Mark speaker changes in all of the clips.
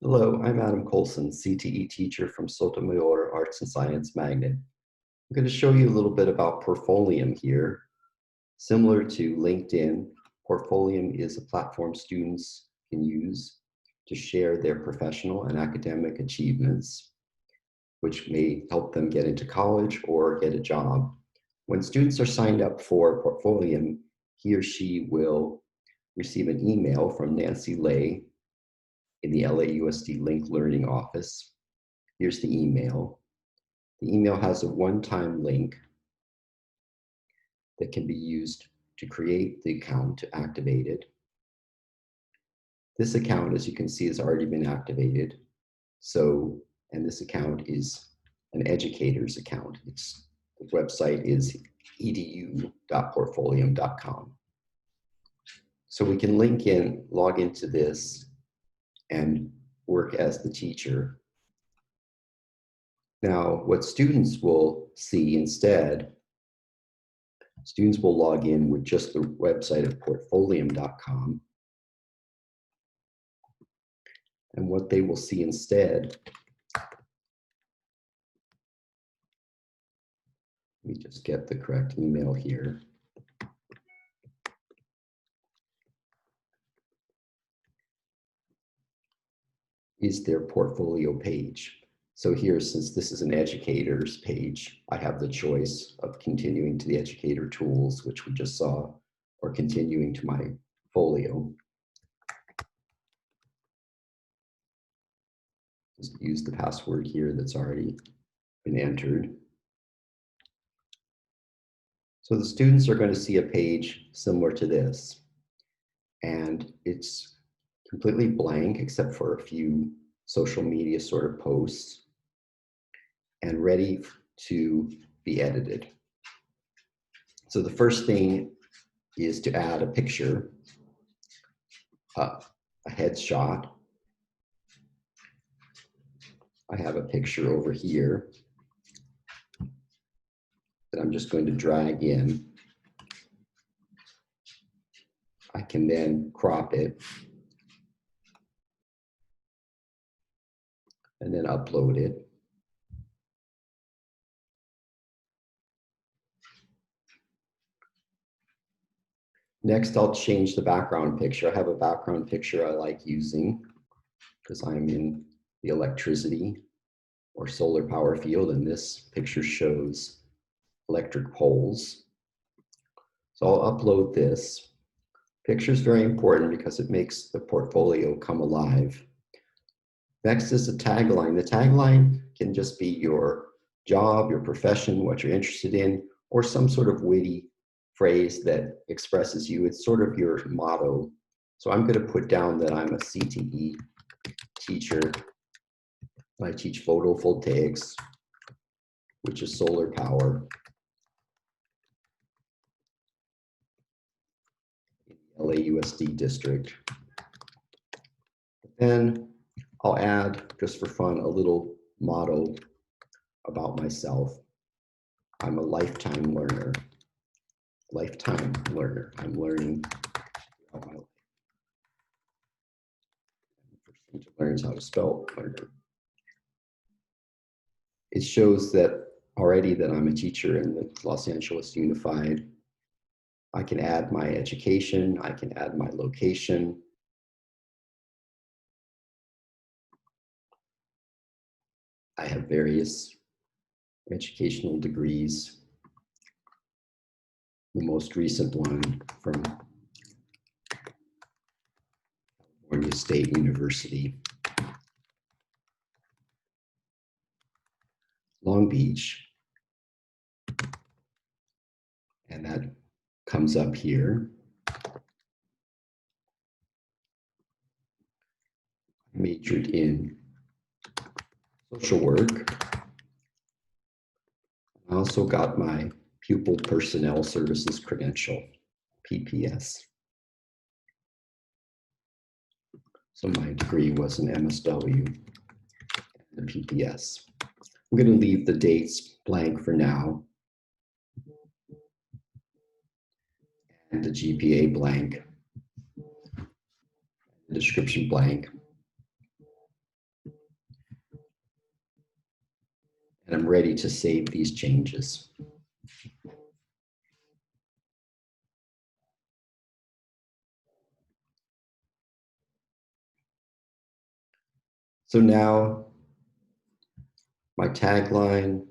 Speaker 1: Hello, I'm Adam Colson, CTE teacher from Sotomayor Arts and Science Magnet. I'm going to show you a little bit about Portfolium here. Similar to LinkedIn, Portfolium is a platform students can use to share their professional and academic achievements, which may help them get into college or get a job. When students are signed up for Portfolium, he or she will receive an email from Nancy Lay in the LAUSD Link Learning Office. Here's the email. The email has a one-time link that can be used to create the account to activate it. This account, as you can see, has already been activated. And this account is an educator's account. The website is edu.portfolium.com. So we can log into this and work as the teacher. Now, what students will see instead, students will log in with just the website of portfolium.com. And what they will see instead, let me just get the correct email here. Is their portfolio page. So here, since this is an educator's page, I have the choice of continuing to the educator tools, which we just saw, or continuing to my folio. Just use the password here that's already been entered. So the students are going to see a page similar to this, and it's completely blank except for a few social media sort of posts and ready to be edited. So the first thing is to add a picture, a headshot. I have a picture over here that I'm just going to drag in. I can then crop it and then upload it. Next, I'll change the background picture. I have a background picture I like using because I'm in the electricity or solar power field, and this picture shows electric poles. So I'll upload this. Picture is very important because it makes the portfolio come alive. Next is the tagline. The tagline can just be your job, your profession, what you're interested in, or some sort of witty phrase that expresses you. It's sort of your motto. So I'm going to put down that I'm a CTE teacher. I teach photovoltaics, which is solar power, in the LAUSD district. Then I'll add, just for fun, a little motto about myself. I'm a lifetime learner. Lifetime learner. I'm learning throughout my life. The first thing to learn is how to spell learner. It shows that already that I'm a teacher in the Los Angeles Unified. I can add my education. I can add my location. I have various educational degrees. The most recent one from California State University, Long Beach. And that comes up here. I majored in social work. I also got my Pupil Personnel Services Credential, PPS. So my degree was an MSW and a PPS. I'm going to leave the dates blank for now, and the GPA blank, the description blank. And I'm ready to save these changes. So now my tagline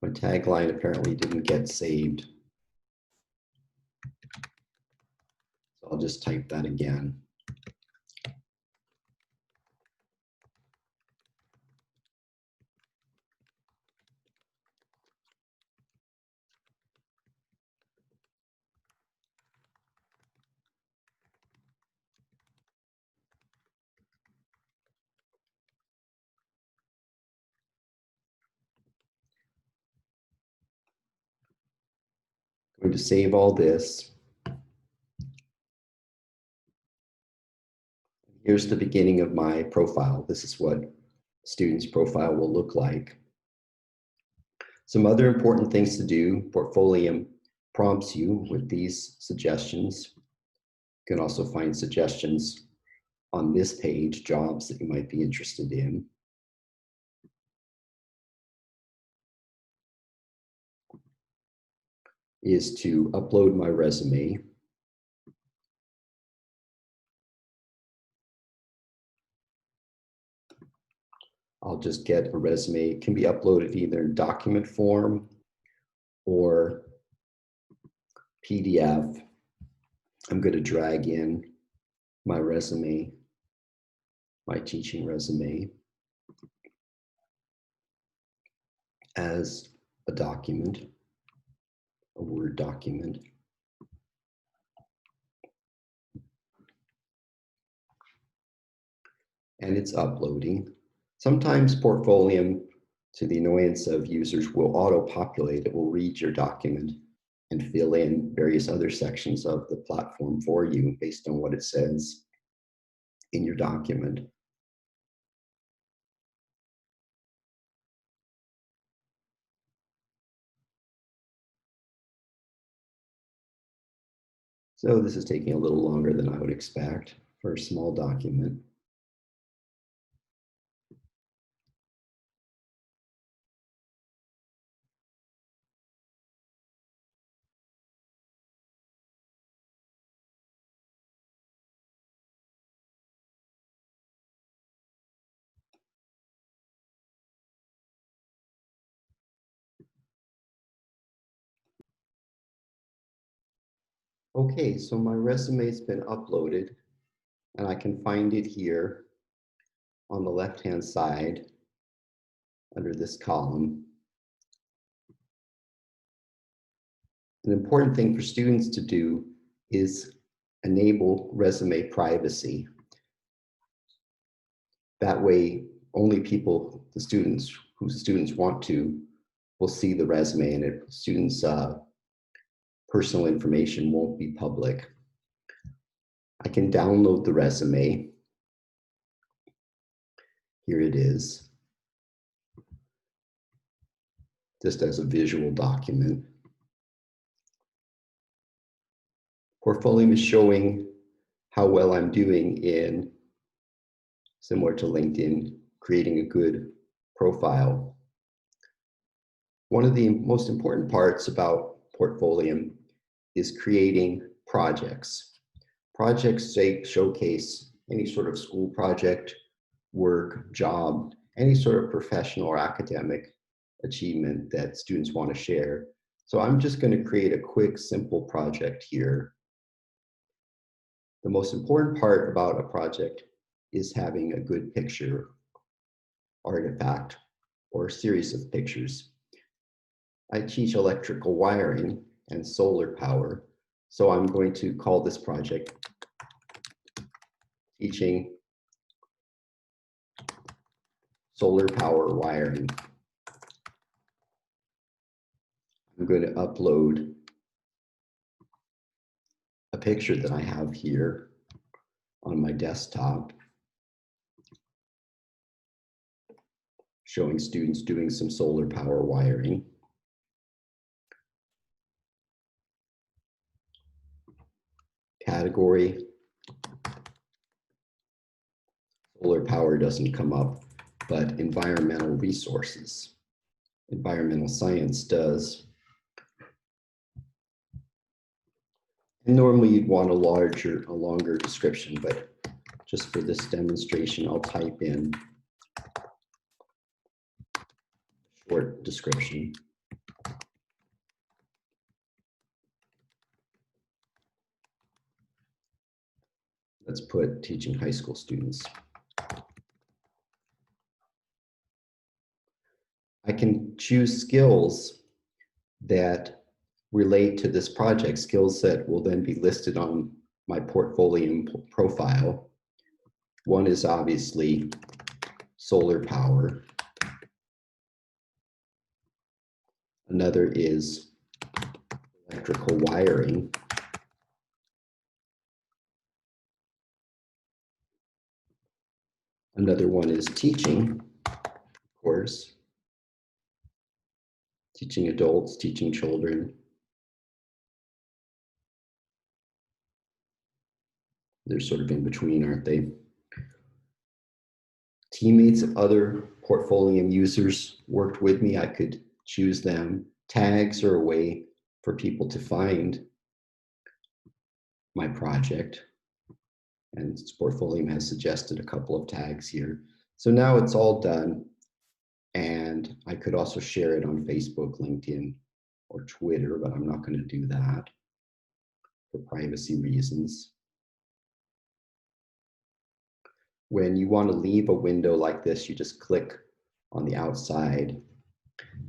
Speaker 1: apparently didn't get saved. So I'll just type that again. I'm going to save all this. Here's the beginning of my profile. This is what a student's profile will look like. Some other important things to do. Portfolium prompts you with these suggestions. You can also find suggestions on this page, jobs that you might be interested in. Is to upload my resume. I'll just get a resume. It can be uploaded either in document form or PDF. I'm going to drag in my resume, my teaching resume, as a document, a Word document. And it's uploading. Sometimes Portfolium, to the annoyance of users, will auto-populate. It will read your document and fill in various other sections of the platform for you based on what it says in your document. So this is taking a little longer than I would expect for a small document. Okay, so my resume's been uploaded and I can find it here on the left-hand side under this column. An important thing for students to do is enable resume privacy. That way, only people, the students want to, will see the resume, and students' personal information won't be public. I can download the resume. Here it is, just as a visual document. Portfolium is showing how well I'm doing in, similar to LinkedIn, creating a good profile. One of the most important parts about Portfolium is creating projects. Projects showcase any sort of school project, work, job, any sort of professional or academic achievement that students want to share. So I'm just going to create a quick, simple project here. The most important part about a project is having a good picture, artifact, or a series of pictures. I teach electrical wiring and solar power, so I'm going to call this project Teaching Solar Power Wiring. I'm going to upload a picture that I have here on my desktop showing students doing some solar power wiring. Category, solar power doesn't come up. but environmental resources. Environmental science does. And normally you'd want a longer description, but just for this demonstration, I'll type in a short description. Let's put teaching high school students. I can choose skills that relate to this project, skills that will then be listed on my Portfolium profile. One is obviously solar power. Another is electrical wiring. Another one is teaching, of course. Teaching adults, teaching children. They're sort of in between, aren't they? Teammates of other Portfolium users worked with me. I could choose them. Tags are a way for people to find my project. And Portfolium has suggested a couple of tags here. So now it's all done. And I could also share it on Facebook, LinkedIn, or Twitter, but I'm not going to do that for privacy reasons. When you want to leave a window like this, you just click on the outside.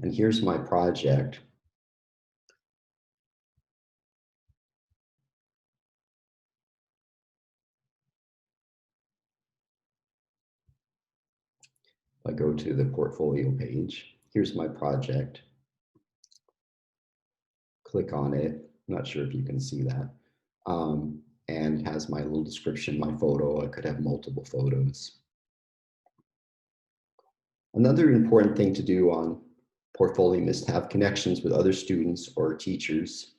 Speaker 1: And here's my project. I go to the portfolio page. Here's my project. Click on it. I'm not sure if you can see that. And it has my little description, my photo. I could have multiple photos. Another important thing to do on Portfolium is to have connections with other students or teachers.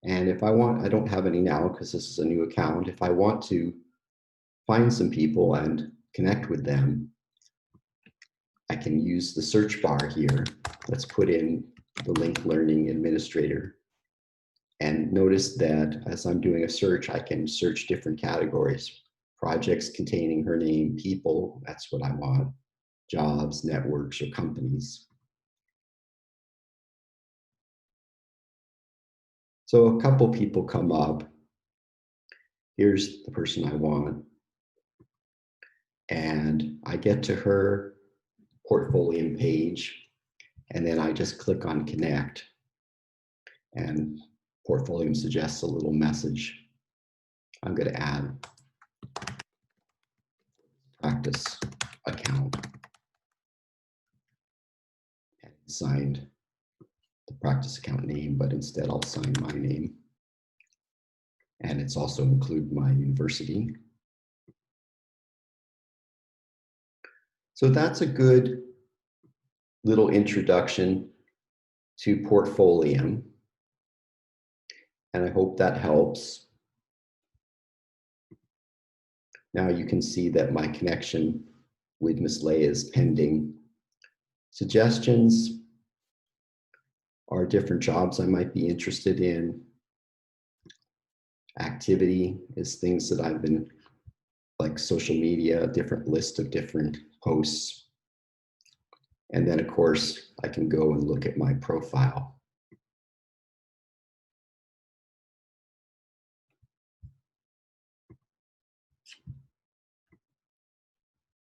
Speaker 1: And if I want, I don't have any now because this is a new account. If I want to find some people and connect with them, I can use the search bar here. Let's put in the link learning administrator. And notice that as I'm doing a search, I can search different categories. Projects containing her name, people, that's what I want. Jobs, networks, or companies. So a couple people come up. Here's the person I want. And I get to her Portfolium page, and then I just click on connect. And Portfolium suggests a little message. I'm going to add practice account and signed the practice account name, but instead I'll sign my name. And it's also include my university. So that's a good little introduction to Portfolium. And I hope that helps. Now you can see that my connection with Ms. Leigh is pending. Suggestions are different jobs I might be interested in. Activity is things that I've been, like social media, a different list of different posts. And then of course, I can go and look at my profile.